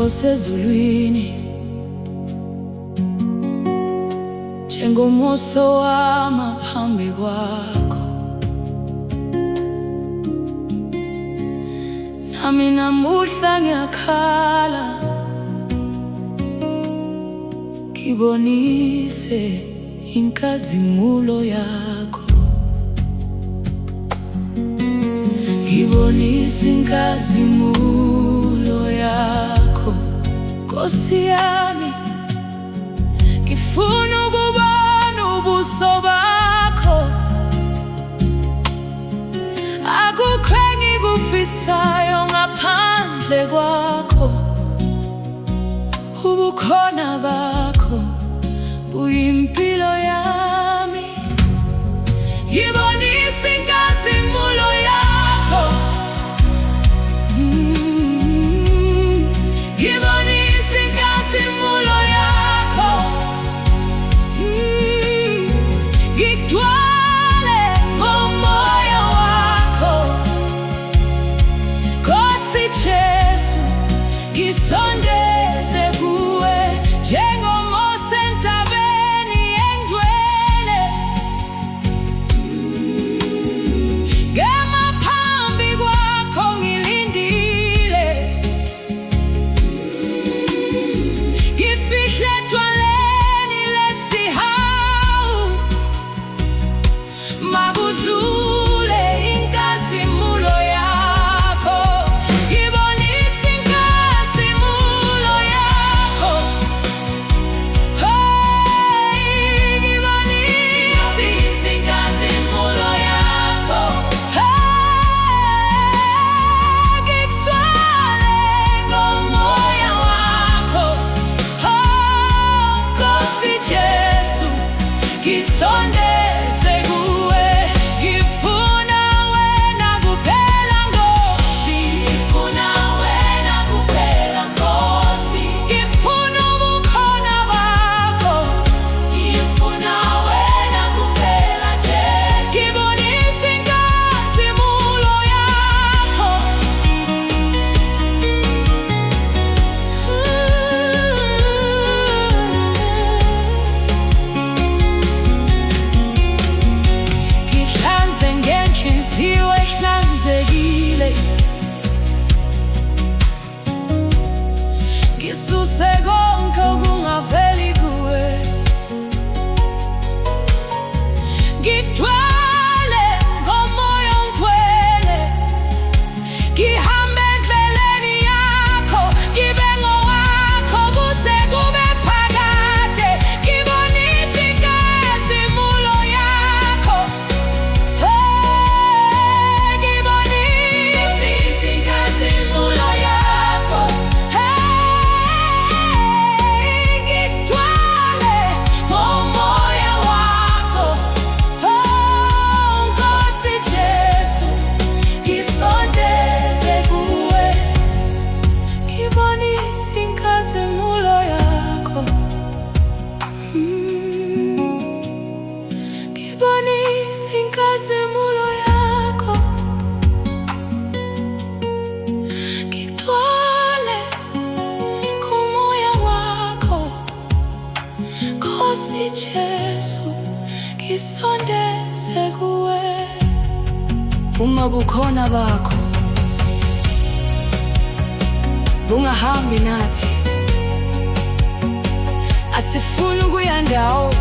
osezulwini, njengomuso wama phambi kwakho. Nami namuhla ngiyakhala, ngibonise inkazimulo yakho, ngibonise inkazimulo yakho. Nkosi yami, ngifuna ukubona ubuso bakho, akukho engikufisayo ngaphandle kwakho. Ubukhona bakho buyimpilo yami, ngibonisa inkazimulo yakho, ngibonisa inkazimulo yakho, ngigcwale ngomoya wakho. Nkosi Jesu, ngisondeze kuwe njengomose entabeni engcwele. Ngema phambi kwakho ngilindile, ngifihle etwaleni lesihawu, makudlule inkazimulo yakho. Ngibonisa inkazimulo yakho, hey, ngibonisa inkazimulo yakho, hey, ngigcwale ngomoya wakho. Oh, Nkosi Jesu, ngisondeze kuwe, ngifuna wena kuphela Nkosi, ngifuna wena kuphela Nkosi, ngifuna ubukhona bakho, ngifuna wena kuphela Jesu. Ngibonisa inkazimulo yakho, ngihlanze ngenhliziyo ehlanzekile, ngisuse konke okungaveli kuwe, ngigcwale ngomoya ongcwele, ngihambe endleleni yakho, ngibe ngowakho kuze kube phakade. Ngibonisa inkazimulo yakho, hey, ngibonisa inkazimulo yakho, hey, ngigcwale ngomoya wakho. Oh, Nkosi Jesu, ngisondeze kuwe, ngibonisa inkazimulo yakho, ngibonisa inkazimulo yakho, ngigcwale ngomoya wakho. Nkosi Jesu, ngisondeze kuwe. Uma bukhona bakho bungahambi nathi, asifuni ukuya ndawo